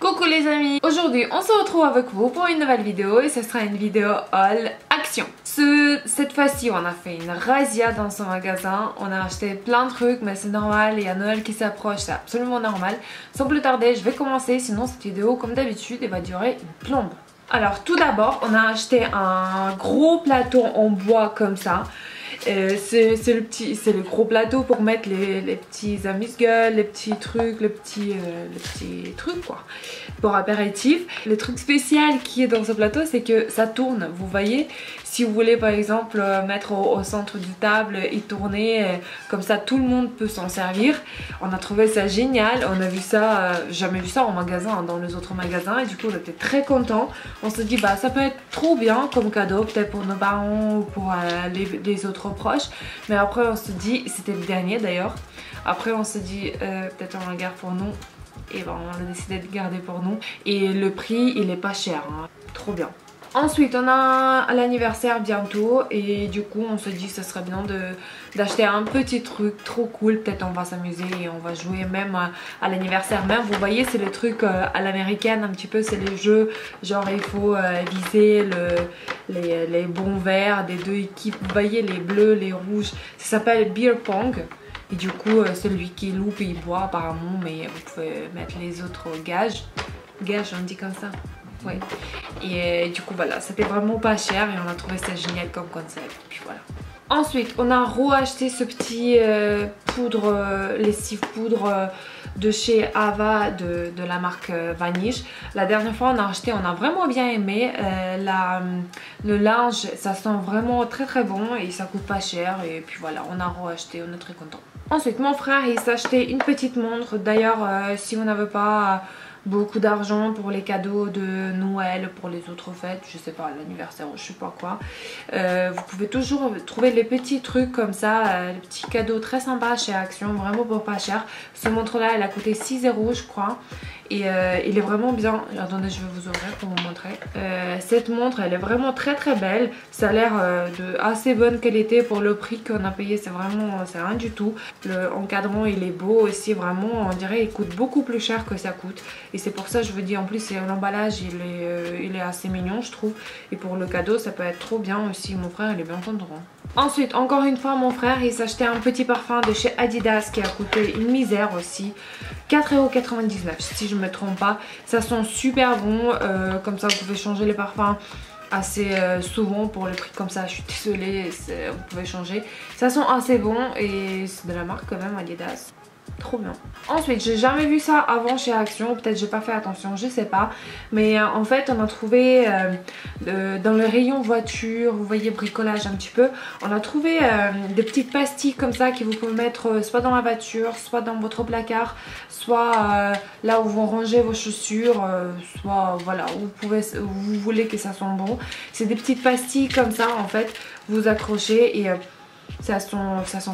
Coucou les amis, aujourd'hui on se retrouve avec vous pour une nouvelle vidéo et ce sera une vidéo haul action. Cette fois-ci on a fait une razzia dans ce magasin, on a acheté plein de trucs mais c'est normal, il y a Noël qui s'approche, c'est absolument normal. Sans plus tarder je vais commencer, sinon cette vidéo comme d'habitude elle va durer une plombe. Alors tout d'abord on a acheté un gros plateau en bois comme ça. C'est le gros plateau pour mettre les petits amuse-gueules, les petits trucs, les petits trucs quoi, pour apéritif. Le truc spécial qui est dans ce plateau c'est que ça tourne, vous voyez. Si vous voulez par exemple mettre au centre du table et tourner, comme ça tout le monde peut s'en servir. On a trouvé ça génial, on a vu ça, jamais vu ça en magasin, dans les autres magasins et du coup on était très contents. On se dit bah ça peut être trop bien comme cadeau, peut-être pour nos parents ou pour les autres proches. Mais après on se dit, c'était le dernier d'ailleurs, après on se dit peut-être on le garde pour nous. Et ben on a décidé de garder pour nous. Et le prix il est pas cher, hein. Trop bien. Ensuite on a l'anniversaire bientôt et du coup on se dit que ce serait bien d'acheter un petit truc trop cool. Peut-être on va s'amuser et on va jouer même à l'anniversaire même. Vous voyez c'est le truc à l'américaine un petit peu, c'est les jeux genre il faut viser les bons verts des deux équipes. Vous voyez les bleus, les rouges, ça s'appelle beer pong. Et du coup celui qui loupe il boit apparemment, mais vous pouvez mettre les autres gages. Gages on dit comme ça. Ouais. Et du coup voilà, c'était vraiment pas cher et on a trouvé ça génial comme concept. Puis voilà. Ensuite on a re-acheté ce petit lessive poudre de chez Ava de la marque Vanish. La dernière fois on a acheté, on a vraiment bien aimé. Le linge ça sent vraiment très très bon et ça coûte pas cher. Et puis voilà, on a re-acheté, on est très content. Ensuite mon frère il s'est acheté une petite montre. D'ailleurs si vous n'avez pas beaucoup d'argent pour les cadeaux de Noël, pour les autres fêtes, je sais pas, l'anniversaire ou je sais pas quoi, vous pouvez toujours trouver les petits trucs comme ça, les petits cadeaux très sympas chez Action, vraiment pour pas cher. Ce montre là elle a coûté 6 € je crois et il est vraiment bien. Attendez je vais vous ouvrir pour vous montrer. Cette montre elle est vraiment très très belle, ça a l'air de assez bonne qualité pour le prix qu'on a payé, c'est vraiment, c'est rien du tout. Le encadrement il est beau aussi, vraiment on dirait il coûte beaucoup plus cher que ça coûte. Et c'est pour ça je vous dis, en plus l'emballage il est assez mignon je trouve. Et pour le cadeau ça peut être trop bien aussi, mon frère il est bien content. Ensuite encore une fois mon frère il s'est acheté un petit parfum de chez Adidas qui a coûté une misère aussi. 4,99 € si je me trompe pas. Ça sent super bon, comme ça vous pouvez changer les parfums assez souvent pour le prix comme ça. Je suis désolée, vous pouvez changer. Ça sent assez bon et c'est de la marque quand même Adidas. Trop bien. Ensuite j'ai jamais vu ça avant chez Action, peut-être j'ai pas fait attention, je sais pas. Mais en fait on a trouvé dans le rayon voiture, vous voyez bricolage un petit peu, on a trouvé des petites pastilles comme ça que vous pouvez mettre soit dans la voiture, soit dans votre placard, soit là où vous rangez vos chaussures, soit voilà où vous voulez que ça sent bon. C'est des petites pastilles comme ça en fait, vous accrochez et ça sent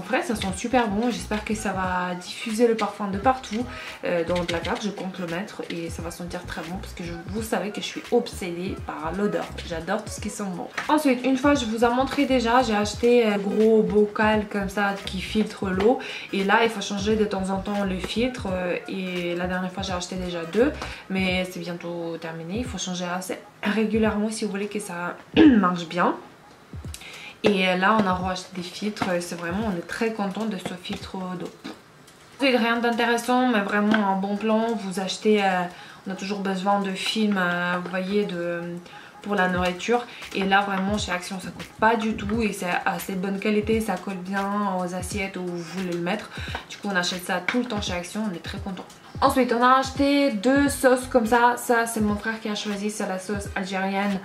frais, ça sent super bon. J'espère que ça va diffuser le parfum de partout dans le placard. Je compte le mettre et ça va sentir très bon parce que vous savez que je suis obsédée par l'odeur. J'adore tout ce qui sent bon. Ensuite, une fois je vous ai montré déjà, j'ai acheté un gros bocal comme ça qui filtre l'eau. Et là, il faut changer de temps en temps le filtre. Et la dernière fois, j'ai acheté déjà 2. Mais c'est bientôt terminé. Il faut changer assez régulièrement si vous voulez que ça marche bien. Et là on a racheté des filtres, c'est vraiment, on est très content de ce filtre d'eau. Rien d'intéressant mais vraiment un bon plan. Vous achetez, on a toujours besoin de films, vous voyez, pour la nourriture. Et là vraiment chez Action ça coûte pas du tout et c'est assez bonne qualité, ça colle bien aux assiettes où vous voulez le mettre. Du coup on achète ça tout le temps chez Action, on est très content. Ensuite on a acheté 2 sauces comme ça c'est mon frère qui a choisi, c'est la sauce algérienne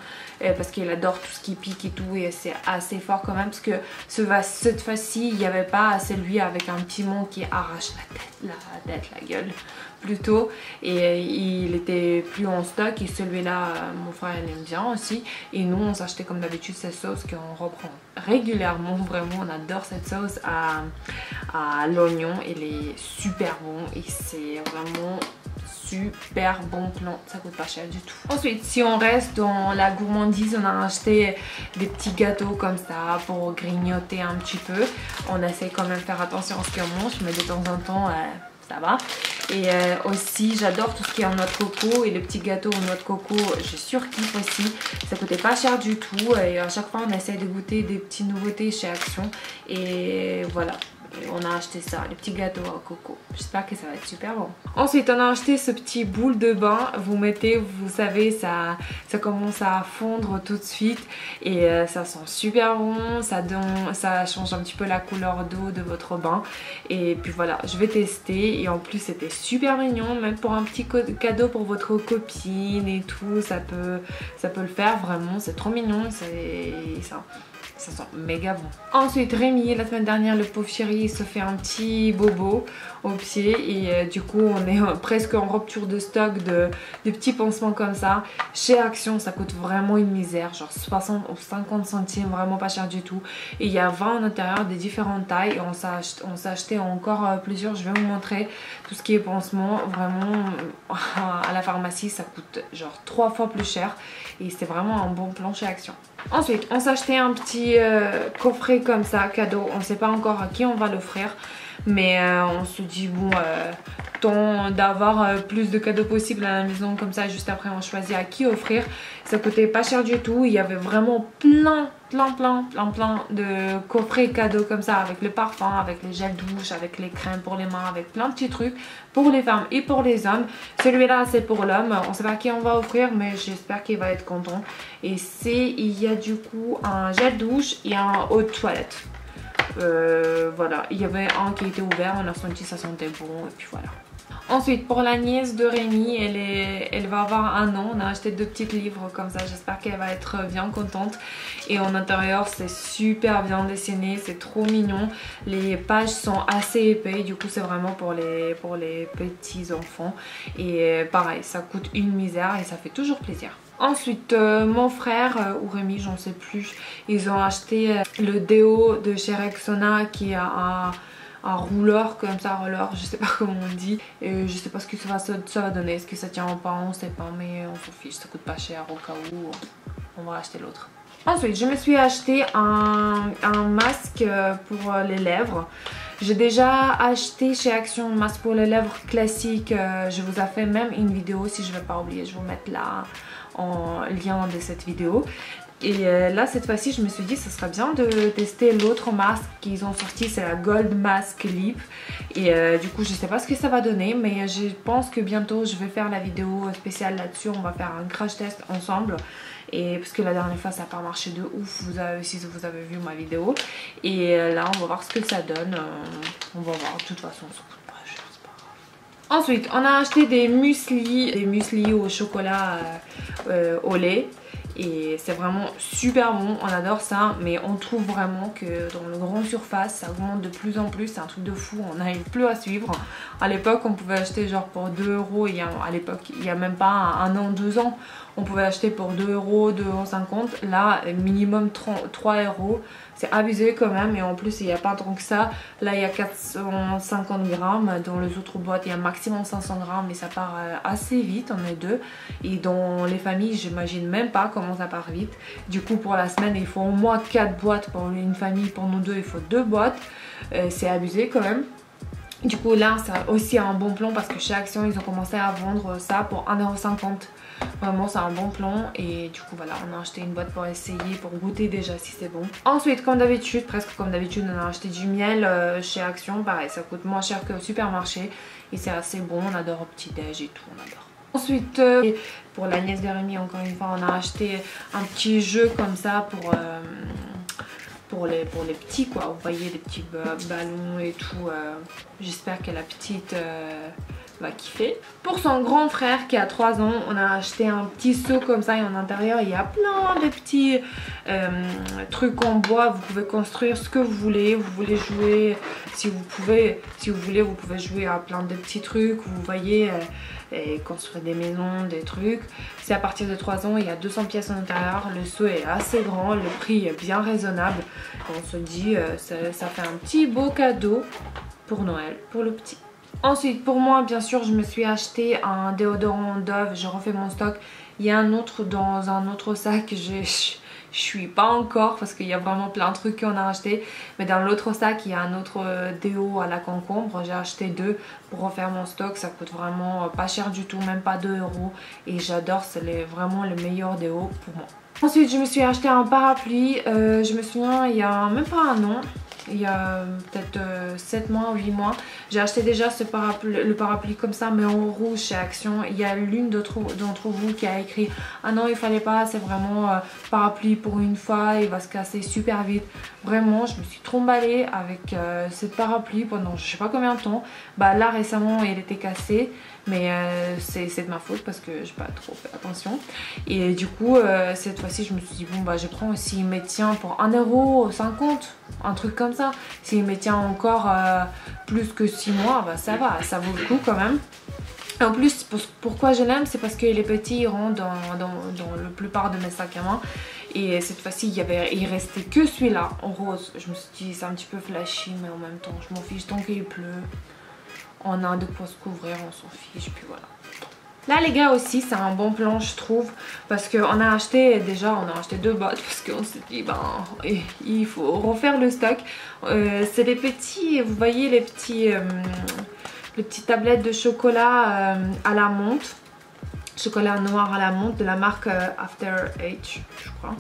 parce qu'il adore tout ce qui pique et tout et c'est assez fort quand même parce que cette fois-ci il n'y avait pas celui avec un piment qui arrache la gueule plutôt, et il était plus en stock et celui-là mon frère il aime bien aussi et nous on s'achetait comme d'habitude cette sauce qu'on reprend régulièrement. Vraiment on adore cette sauce à l'oignon, elle est super bon et c'est vraiment super bon plan, ça coûte pas cher du tout. Ensuite si on reste dans la gourmandise, on a acheté des petits gâteaux comme ça pour grignoter un petit peu. On essaie quand même de faire attention à ce qu'on mange mais de temps en temps ça va. Et aussi j'adore tout ce qui est en noix de coco et le petit gâteau en noix de coco, je surkiffe aussi. Ça coûtait pas cher du tout et à chaque fois on essaye de goûter des petites nouveautés chez Action. Et voilà. On a acheté ça, les petits gâteaux au coco. J'espère que ça va être super bon. Ensuite, on a acheté ce petit boule de bain. Vous mettez, vous savez, ça commence à fondre tout de suite. Et ça sent super bon. Ça change un petit peu la couleur d'eau de votre bain. Et puis voilà, je vais tester. Et en plus, c'était super mignon. Même pour un petit cadeau pour votre copine et tout. Ça peut le faire vraiment. C'est trop mignon. Ça sent méga bon. Ensuite Rémi, la semaine dernière, le pauvre chéri, il se fait un petit bobo au pied et du coup on est presque en rupture de stock de petits pansements comme ça. Chez Action ça coûte vraiment une misère, genre 60 ou 50 centimes, vraiment pas cher du tout. Et il y a 20 en intérieur des différentes tailles et on s'est acheté encore plusieurs. Je vais vous montrer tout ce qui est pansement. Vraiment à la pharmacie ça coûte genre 3 fois plus cher et c'est vraiment un bon plan chez Action. Ensuite, on s'est acheté un petit coffret comme ça, cadeau. On ne sait pas encore à qui on va l'offrir. Mais on se dit, bon, tant d'avoir plus de cadeaux possibles à la maison. Comme ça, juste après, on choisit à qui offrir. Ça coûtait pas cher du tout. Il y avait vraiment plein de coffrets cadeaux comme ça. Avec le parfum, avec les gels douche, avec les crèmes pour les mains, avec plein de petits trucs pour les femmes et pour les hommes. Celui-là, c'est pour l'homme. On sait pas à qui on va offrir, mais j'espère qu'il va être content. Et il y a du coup un gel douche et un eau de toilette. Voilà, il y avait un qui était ouvert, on a senti ça sentait bon et puis voilà. Ensuite pour la nièce de Rémi, elle va avoir 1 an, on a acheté 2 petits livres comme ça, j'espère qu'elle va être bien contente. Et en intérieur c'est super bien dessiné, c'est trop mignon, les pages sont assez épais, du coup c'est vraiment pour les petits enfants. Et pareil, ça coûte une misère et ça fait toujours plaisir. Ensuite mon frère ou Rémi, j'en sais plus, ils ont acheté le déo de chez Rexona qui a un rouleur comme ça, je sais pas comment on dit. Et je sais pas ce que ça va donner, est-ce que ça tient ou pas, on sait pas, mais on s'en fiche, ça coûte pas cher au cas où, on va acheter l'autre. Ensuite je me suis acheté un masque pour les lèvres. J'ai déjà acheté chez Action un masque pour les lèvres classique, je vous ai fait même une vidéo, si je vais pas oublier, je vais vous mettre là en lien de cette vidéo. Et là cette fois-ci je me suis dit ça serait bien de tester l'autre masque qu'ils ont sorti, c'est la Gold Mask Lip. Et du coup je sais pas ce que ça va donner, mais je pense que bientôt je vais faire la vidéo spéciale là-dessus. On va faire un crash test ensemble. Et parce que la dernière fois ça n'a pas marché de ouf, si vous avez vu ma vidéo. Et là on va voir ce que ça donne, on va voir, de toute façon ça coûte pas cher, c'est pas grave. Ensuite on a acheté des muesli au chocolat au lait. Et c'est vraiment super bon, on adore ça, mais on trouve vraiment que dans le grand surface ça augmente de plus en plus, c'est un truc de fou, on n'arrive plus à suivre. À l'époque on pouvait acheter genre pour 2 €, à l'époque il y a même pas 1 an, 2 ans, on pouvait acheter pour 2 €, 2,50 €, là minimum 3 €, c'est abusé quand même. Et en plus il n'y a pas tant que ça, là il y a 450 grammes, dans les autres boîtes il y a maximum 500 grammes, mais ça part assez vite, on est 2. Et dans les familles j'imagine même pas comment ça part vite. Du coup pour la semaine il faut au moins 4 boîtes, pour une famille, pour nous deux il faut 2 boîtes, c'est abusé quand même. Du coup là c'est aussi un bon plan parce que chez Action ils ont commencé à vendre ça pour 1,50 €. Vraiment c'est un bon plan et du coup voilà, on a acheté une boîte pour essayer, pour goûter déjà si c'est bon. Ensuite comme d'habitude, presque comme d'habitude, on a acheté du miel chez Action. Pareil, ça coûte moins cher qu'au supermarché et c'est assez bon, on adore au petit déj et tout, on adore. Ensuite pour la nièce de Rémi, encore une fois, on a acheté un petit jeu comme ça pour les petits quoi, vous voyez, les petits ballons et tout. J'espère que la petite va kiffer. Pour son grand frère qui a 3 ans, on a acheté un petit seau comme ça et en intérieur il y a plein de petits trucs en bois. Vous pouvez construire ce que vous voulez, vous voulez jouer, si vous voulez vous pouvez jouer à plein de petits trucs, vous voyez, et construire des maisons, des trucs. C'est à partir de 3 ans, il y a 200 pièces à l'intérieur, le seau est assez grand, le prix est bien raisonnable. On se dit ça fait un petit beau cadeau pour Noël, pour le petit. Ensuite pour moi bien sûr je me suis acheté un déodorant Dove, je refais mon stock. Il y a un autre dans un autre sac, je suis pas encore parce qu'il y a vraiment plein de trucs qu'on a acheté. Mais dans l'autre sac il y a un autre déo à la concombre, j'ai acheté 2 pour refaire mon stock. Ça coûte vraiment pas cher du tout, même pas 2 € et j'adore, c'est vraiment le meilleur déo pour moi. Ensuite je me suis acheté un parapluie, je me souviens il y a même pas un an, il y a peut-être 7 mois ou 8 mois, j'ai acheté déjà le parapluie comme ça mais en rouge chez Action. Il y a l'une d'entre vous qui a écrit ah non il fallait pas, c'est vraiment parapluie pour une fois, il va se casser super vite. Vraiment je me suis trop emballée avec cette parapluie pendant je sais pas combien de temps. Bah là récemment il était cassé mais c'est de ma faute parce que j'ai pas trop fait attention. Et du coup cette fois-ci je me suis dit bon bah je prends aussi, il me tient pour 1,50 €, un truc comme ça. S'il me tient encore plus que 6 mois, bah ça va, ça vaut le coup quand même. En plus, pourquoi je l'aime, c'est parce qu'il est petit, il rentre dans la plupart de mes sacs à main. Et cette fois-ci, il restait que celui-là en rose. Je me suis dit c'est un petit peu flashy, mais en même temps je m'en fiche tant qu'il pleut. On a de quoi se couvrir, on s'en fiche, puis voilà. Là les gars aussi c'est un bon plan je trouve, parce qu'on a acheté 2 bottes parce qu'on s'est dit ben il faut refaire le stock. C'est des petits, vous voyez les petites tablettes de chocolat à la menthe. Chocolat noir à la menthe de la marque After H je crois.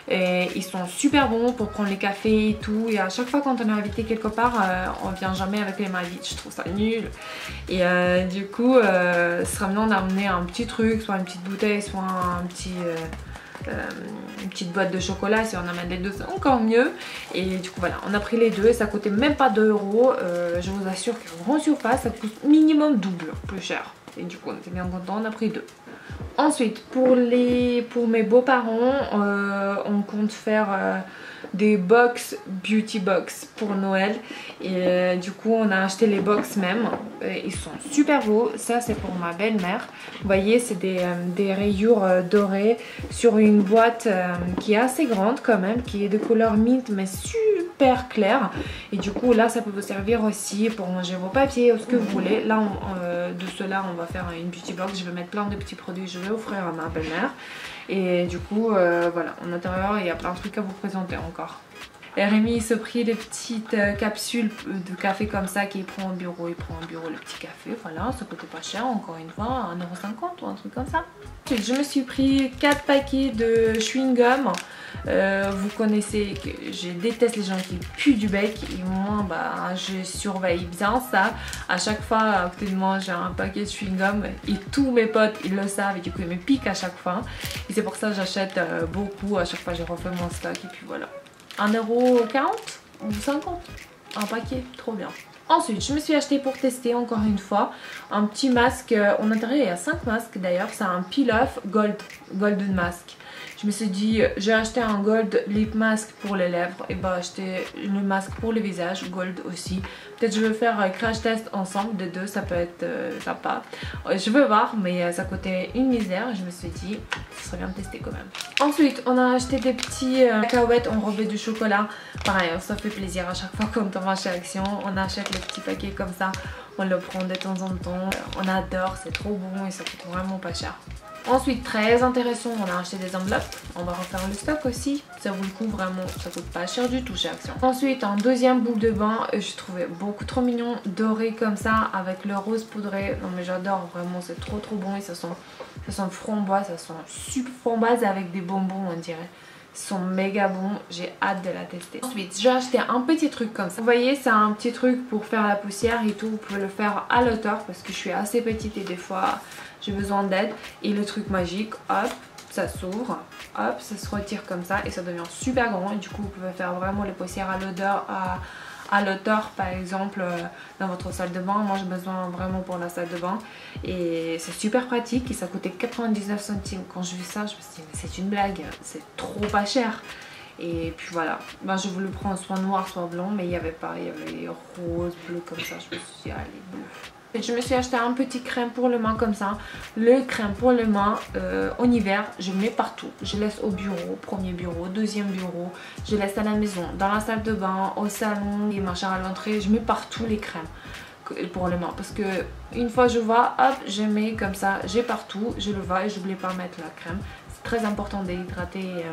Et ils sont super bons pour prendre les cafés et tout. Et à chaque fois quand on est invité quelque part on vient jamais avec les mains vides, je trouve ça nul. Et du coup ce serait bien d'amener un petit truc, soit une petite bouteille, soit une petite boîte de chocolat. Si on amène les deux c'est encore mieux. Et du coup voilà, on a pris les deux et ça coûtait même pas 2 €. Je vous assure qu'en grande surface ça coûte minimum double plus cher. Et du coup on était bien contents, on a pris 2. Ensuite pour mes beaux-parents on compte faire des beauty box pour Noël. Et du coup on a acheté les box même. Ils sont super beaux. Ça c'est pour ma belle-mère. Vous voyez c'est des rayures dorées sur une boîte qui est assez grande quand même, qui est de couleur mint mais super claire. Et du coup là ça peut vous servir aussi pour ranger vos papiers ou ce que vous voulez. Là de cela on va faire une beauty box. Je vais mettre plein de petits produits, je vais offrir à ma belle-mère. Et du coup voilà, en intérieur il y a plein de trucs à vous présenter encore. Et Rémi il se prit des petites capsules de café comme ça qu'il prend au bureau. Il prend au bureau le petit café, voilà, ça coûtait pas cher, encore une fois, 1,50 € ou un truc comme ça. Ensuite je me suis pris 4 paquets de chewing-gum. Vous connaissez que je déteste les gens qui puent du bec et moi bah je surveille bien ça. À chaque fois à côté de moi j'ai un paquet de chewing-gum et tous mes potes ils le savent et du coup ils me piquent à chaque fois. Et c'est pour ça que j'achète beaucoup, à chaque fois je refais mon stock et puis voilà. 1,40 € ou 50 un paquet, trop bien. Ensuite je me suis acheté pour tester encore une fois un petit masque. En intérieur il y a 5 masques d'ailleurs, c'est un peel-off golden mask. Je me suis dit j'ai acheté un gold lip mask pour les lèvres et bah acheter le masque pour le visage gold aussi. Peut-être je vais faire un crash test ensemble de deux, ça peut être sympa. Je veux voir mais ça coûtait une misère. Je me suis dit ce serait bien de tester quand même. Ensuite on a acheté des petits cacahuètes enrobés de chocolat. Pareil ça fait plaisir à chaque fois quand on va chez Action. On achète les petits paquets comme ça. On le prend de temps en temps. On adore, c'est trop bon et ça coûte vraiment pas cher. Ensuite très intéressant, on a acheté des enveloppes, on va refaire le stock aussi, ça vaut le coup vraiment, ça coûte pas cher du tout chez Action. Ensuite un deuxième boule de bain, je trouvais beaucoup trop mignon, doré comme ça avec le rose poudré. Non mais j'adore vraiment, c'est trop bon et ça sent framboise, ça sent super framboise avec des bonbons on dirait. Ils sont méga bons, j'ai hâte de la tester. Ensuite j'ai acheté un petit truc comme ça. Vous voyez c'est un petit truc pour faire la poussière et tout, vous pouvez le faire à l'auteur parce que je suis assez petite et des fois j'ai besoin d'aide. Et le truc magique, hop, ça s'ouvre, hop, ça se retire comme ça et ça devient super grand. Et du coup vous pouvez faire vraiment les poussières à l'odeur, à l'auteur par exemple dans votre salle de bain. Moi j'ai besoin vraiment pour la salle de bain et c'est super pratique et ça coûtait 99 centimes. Quand je vis ça je me suis dit mais c'est une blague, c'est trop pas cher. Et puis voilà, ben, je voulais prendre soit noir soit blanc mais il n'y avait pas, il y avait rose, bleu comme ça. Je me suis dit allez bleu. Je me suis acheté un petit crème pour les mains comme ça. Le crème pour les mains en hiver, je le mets partout. Je laisse au bureau, premier bureau, deuxième bureau. Je laisse à la maison, dans la salle de bain, au salon, et machin à l'entrée. Je mets partout les crèmes pour les mains. Parce que une fois je vois, hop, je mets comme ça, j'ai partout. Je le vois et j'oublie pas de mettre la crème. C'est très important d'hydrater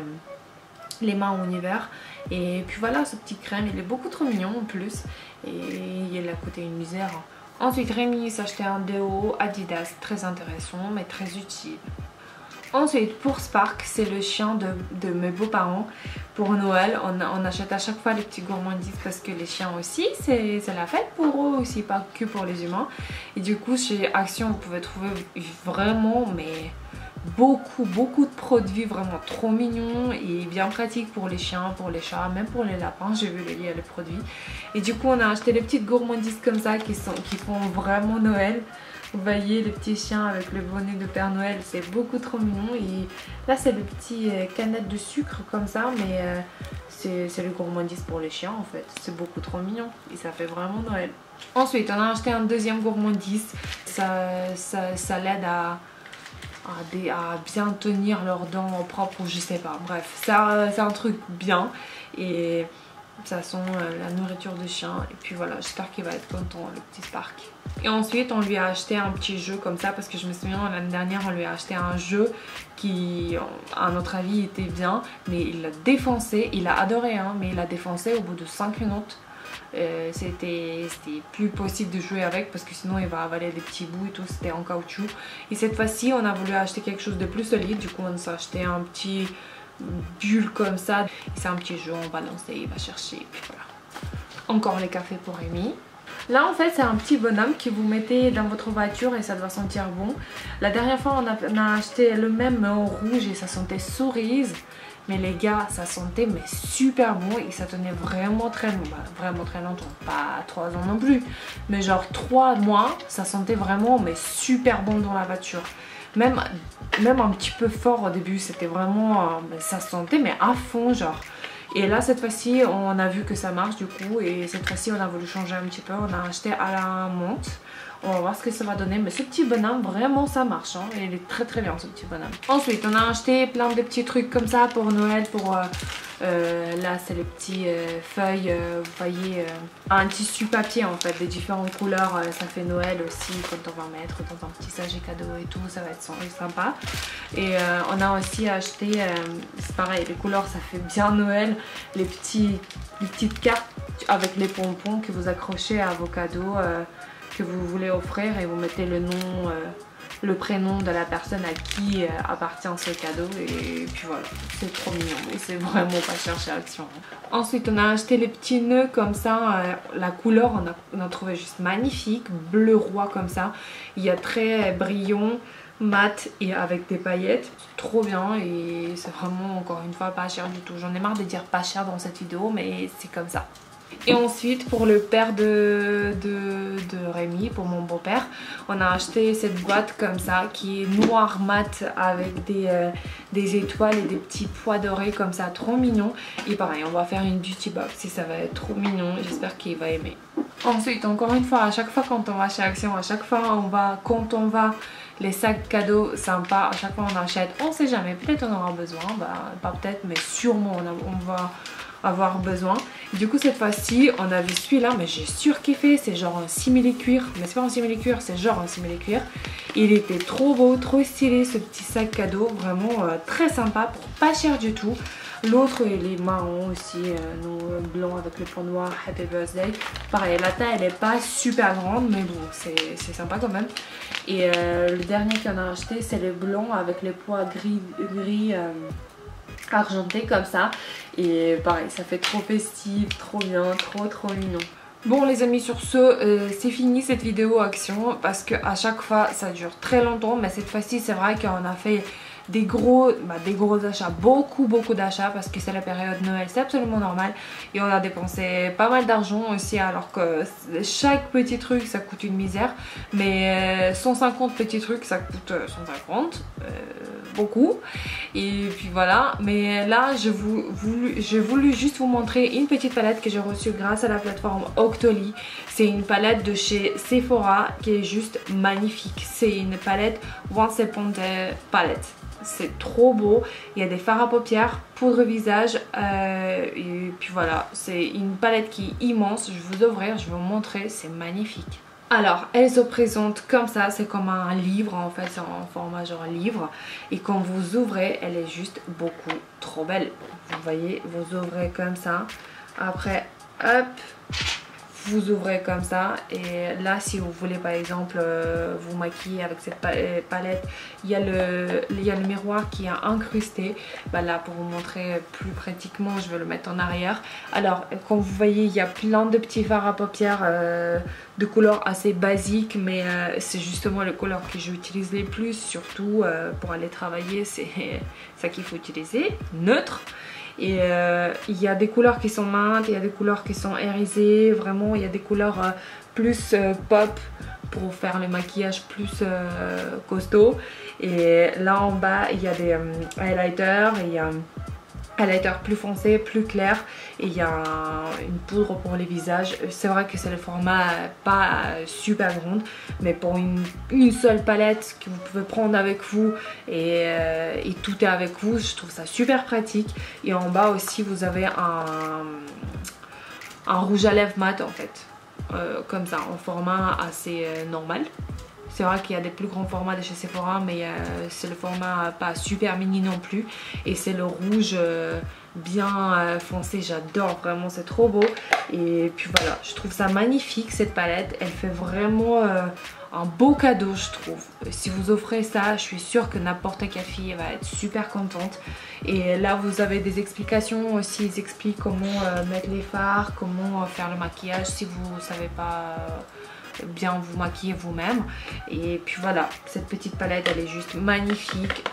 les mains en hiver. Et puis voilà, ce petit crème, il est beaucoup trop mignon en plus. Et il a coûté une misère. Ensuite, Rémi s'est acheté un déo Adidas, très intéressant mais très utile. Ensuite, pour Spark, c'est le chien de mes beaux-parents. Pour Noël, on achète à chaque fois les petits gourmandises parce que les chiens aussi, c'est la fête pour eux aussi, pas que pour les humains. Et du coup, chez Action, vous pouvez trouver vraiment, mais beaucoup de produits vraiment trop mignons et bien pratiques pour les chiens, pour les chats, même pour les lapins. J'ai vu les produits. Et du coup, on a acheté les petites gourmandises comme ça qui font vraiment Noël. Vous voyez les petits chiens avec le bonnet de Père Noël, c'est beaucoup trop mignon. Et là c'est le petit canette de sucre comme ça, mais c'est le gourmandise pour les chiens en fait. C'est beaucoup trop mignon et ça fait vraiment Noël. Ensuite on a acheté un deuxième gourmandise. Ça l'aide à bien tenir leurs dents propres ou je sais pas. Bref, c'est un truc bien et ça sent la nourriture de chien. Et puis voilà, j'espère qu'il va être content le petit Spark. Et ensuite on lui a acheté un petit jeu comme ça parce que je me souviens l'année dernière on lui a acheté un jeu qui à notre avis était bien, mais il l'a défoncé. Il a adoré hein, mais il l'a défoncé au bout de 5 minutes. C'était plus possible de jouer avec parce que sinon il va avaler des petits bouts et tout, c'était en caoutchouc. Et cette fois-ci on a voulu acheter quelque chose de plus solide, du coup on s'est acheté un petit bulle comme ça. C'est un petit jeu, on va lancer, il va chercher et puis voilà. Encore les cafés pour Rémi. Là en fait c'est un petit bonhomme que vous mettez dans votre voiture et ça doit sentir bon. La dernière fois on a acheté le même mais en rouge et ça sentait cerise. Mais les gars, ça sentait mais super bon et ça tenait vraiment très longtemps. Bah, vraiment très longtemps, pas 3 ans non plus. Mais genre 3 mois, ça sentait vraiment mais super bon dans la voiture. Même un petit peu fort au début, c'était vraiment... ça sentait mais à fond genre. Et là cette fois-ci, on a vu que ça marche du coup. Et cette fois-ci, on a voulu changer un petit peu. On a acheté à la menthe. On va voir ce que ça va donner. Mais ce petit bonhomme, vraiment ça marche. Hein. Il est très bien ce petit bonhomme. Ensuite, on a acheté plein de petits trucs comme ça pour Noël. Là, c'est les petits feuilles. Vous voyez, un tissu papier en fait. Des différentes couleurs. Ça fait Noël aussi. Quand on va mettre dans un petit sachet cadeau et tout. Ça va être sympa. Et on a aussi acheté, c'est pareil, les couleurs ça fait bien Noël. Les petites cartes avec les pompons que vous accrochez à vos cadeaux. Que vous voulez offrir et vous mettez le nom, le prénom de la personne à qui appartient ce cadeau et puis voilà, c'est trop mignon et c'est vraiment pas cher chez Action. Ensuite on a acheté les petits nœuds comme ça, la couleur on a trouvé juste magnifique, bleu roi comme ça, il y a très brillant, mat et avec des paillettes, trop bien et c'est vraiment encore une fois pas cher du tout. J'en ai marre de dire pas cher dans cette vidéo mais c'est comme ça. Et ensuite pour le père de Rémi, pour mon beau-père, on a acheté cette boîte comme ça qui est noir mat avec des étoiles et des petits pois dorés comme ça, trop mignon. Et pareil, on va faire une beauty box et ça va être trop mignon, j'espère qu'il va aimer. Ensuite, encore une fois, à chaque fois quand on va chez Action, à chaque fois quand on va les sacs cadeaux sympas, à chaque fois on achète, on sait jamais, peut-être on aura besoin, bah pas peut-être mais sûrement on va avoir besoin. Du coup cette fois-ci on a vu celui-là mais j'ai surkiffé, c'est genre un simili-cuir, mais c'est pas un simili-cuir, c'est genre un simili-cuir. Il était trop beau, trop stylé ce petit sac cadeau, vraiment très sympa pour pas cher du tout. L'autre il est marron aussi, blanc avec le point noir, Happy Birthday. Pareil, la taille elle est pas super grande mais bon c'est sympa quand même. Et le dernier qu'on a acheté c'est le blanc avec les pois gris argenté comme ça. Et pareil, ça fait trop festif, trop bien, trop mignon. Bon les amis, sur ce, c'est fini cette vidéo Action parce que à chaque fois ça dure très longtemps, mais cette fois-ci c'est vrai qu'on a fait des gros achats, beaucoup d'achats parce que c'est la période Noël, c'est absolument normal et on a dépensé pas mal d'argent aussi alors que chaque petit truc ça coûte une misère, mais 150 petits trucs ça coûte 150, beaucoup. Et puis voilà, mais là j'ai voulu juste vous montrer une petite palette que j'ai reçue grâce à la plateforme Octoly. C'est une palette de chez Sephora qui est juste magnifique. C'est une palette Once Upon a Palette. C'est trop beau, il y a des fards à paupières, poudre visage et puis voilà, c'est une palette qui est immense. Je vais vous ouvrir, je vais vous montrer, c'est magnifique. Alors, elle se présente comme ça, c'est comme un livre en fait, c'est en format genre livre. Et quand vous ouvrez, elle est juste beaucoup trop belle. Vous voyez, vous ouvrez comme ça. Après, hop, vous ouvrez comme ça. Et là, si vous voulez par exemple vous maquiller avec cette palette, il y a le miroir qui est incrusté. Bah là, pour vous montrer plus pratiquement, je vais le mettre en arrière. Alors, comme vous voyez, il y a plein de petits fards à paupières de couleurs assez basiques, mais c'est justement le couleur que j'utilise les plus, surtout pour aller travailler, c'est ça qu'il faut utiliser, neutre. Et il y a des couleurs qui sont mates, il y a des couleurs qui sont irisées, vraiment il y a des couleurs plus pop pour faire le maquillage plus costaud. Et là en bas il y a des highlighters, il y a highlighter plus foncé, plus clair, et il y a une poudre pour les visages. C'est vrai que c'est le format pas super grande, mais pour une seule palette que vous pouvez prendre avec vous et tout est avec vous, je trouve ça super pratique. Et en bas aussi vous avez un rouge à lèvres mat en fait, comme ça, en format assez normal. C'est vrai qu'il y a des plus grands formats de chez Sephora, mais c'est le format pas super mini non plus. Et c'est le rouge bien foncé, j'adore vraiment, c'est trop beau. Et puis voilà, je trouve ça magnifique cette palette. Elle fait vraiment un beau cadeau, je trouve. Si vous offrez ça, je suis sûre que n'importe quelle fille va être super contente. Et là vous avez des explications aussi, ils expliquent comment mettre les fards, comment faire le maquillage si vous savez pas bien vous maquiller vous-même. Et puis voilà, cette petite palette elle est juste magnifique.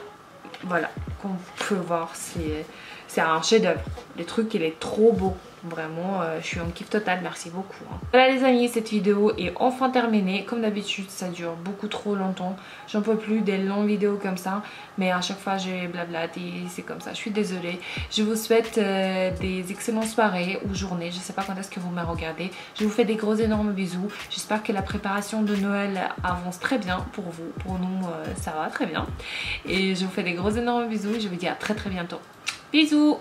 Voilà, comme vous pouvez voir, c'est un chef d'œuvre. Le truc il est trop beau. Vraiment, je suis en kiff total, merci beaucoup. Voilà les amis, cette vidéo est enfin terminée. Comme d'habitude, ça dure beaucoup trop longtemps. J'en peux plus des longues vidéos comme ça. Mais à chaque fois, j'ai blablate et c'est comme ça. Je suis désolée. Je vous souhaite des excellentes soirées ou journées. Je sais pas quand est-ce que vous me regardez. Je vous fais des gros énormes bisous. J'espère que la préparation de Noël avance très bien pour vous. Pour nous, ça va très bien. Et je vous fais des gros énormes bisous. Je vous dis à très bientôt. Bisous!